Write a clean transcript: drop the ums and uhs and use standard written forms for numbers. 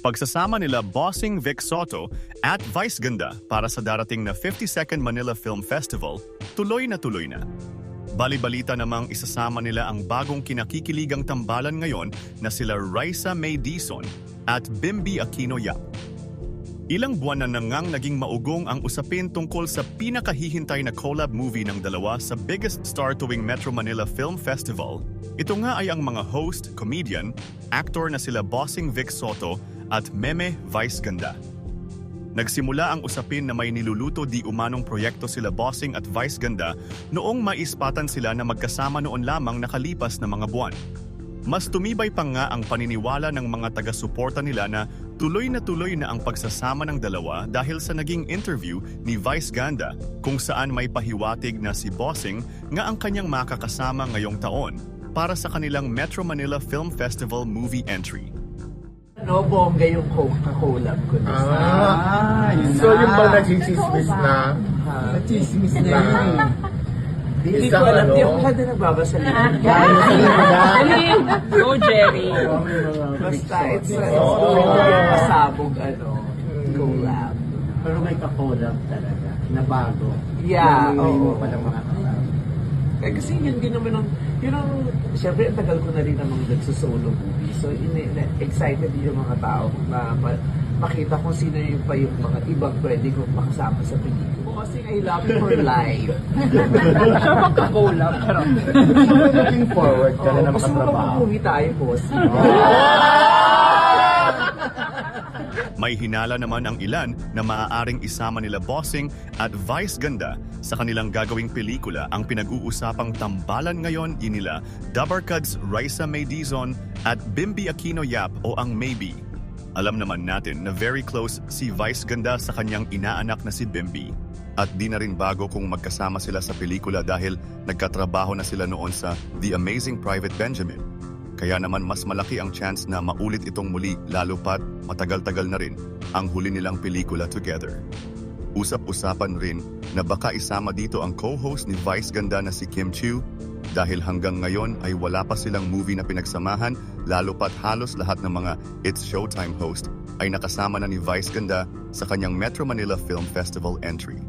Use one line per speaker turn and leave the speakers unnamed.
Pagsasama nila Bossing Vic Soto at Vice Ganda para sa darating na 52nd Manila Film Festival, tuloy na. Bali-balita namang isasama nila ang bagong kinakikiligang tambalan ngayon na sila Raisa May Dizon at Bimby Aquino Yap. Ilang buwan na nangang naging maugong ang usapin tungkol sa pinakahihintay na collab movie ng dalawa sa biggest star tuwing Metro Manila Film Festival. Ito nga ay ang mga host, comedian, actor na sila Bossing Vic Soto at Meme Vice Ganda. Nagsimula ang usapin na may niluluto di umanong proyekto sila Bossing at Vice Ganda noong maispatan sila na magkasama noon lamang nakalipas na mga buwan. Mas tumibay pa nga ang paniniwala ng mga taga-suporta nila na tuloy na ang pagsasama ng dalawa dahil sa naging interview ni Vice Ganda kung saan may pahiwatig na si Bossing nga ang kanyang makakasama ngayong taon para sa kanilang Metro Manila Film Festival movie entry.
No, bongga yung collab ko na.
Yun so
na.
yung ba nagchismis na?
Nagchismis na
Na.
yun eh. Hindi ko alam, di ako kada nagbabasa
Go, Jerry.
Basta it's yung pasabog collab.
Pero may ka-collab talaga, na bago.
Yeah,
Hindi mo
oo.
pala makakasama.
Kasi yun din naman siyempre ang tagal ko na rin namang nagsusolo movie. So excited din yung mga tao na makita kung sino yung pa yung mga ibang pwede kong makasama sa pelikula. Kasi I love you for life.
Siya magka-collab.
Looking forward ka na na
Gusto mo
makatrabaho.
mag-movie tayo, boss?
May hinala naman ang ilan na maaaring isama nila Bossing at Vice Ganda sa kanilang gagawing pelikula. Ang pinag-uusapang tambalan ngayon inila Dabarkads Raisa May Dizon at Bimby Aquino Yap o ang Maybe. Alam naman natin na very close si Vice Ganda sa kanyang inaanak na si Bimby. At di na rin bago kung magkasama sila sa pelikula dahil nagkatrabaho na sila noon sa The Amazing Private Benjamin. Kaya naman mas malaki ang chance na maulit itong muli lalo pat matagal-tagal na rin ang huli nilang pelikula together. Usap-usapan rin na baka isama dito ang co-host ni Vice Ganda na si Kim Chiu dahil hanggang ngayon ay wala pa silang movie na pinagsamahan lalo pat halos lahat ng mga It's Showtime host ay nakasama na ni Vice Ganda sa kanyang Metro Manila Film Festival entry.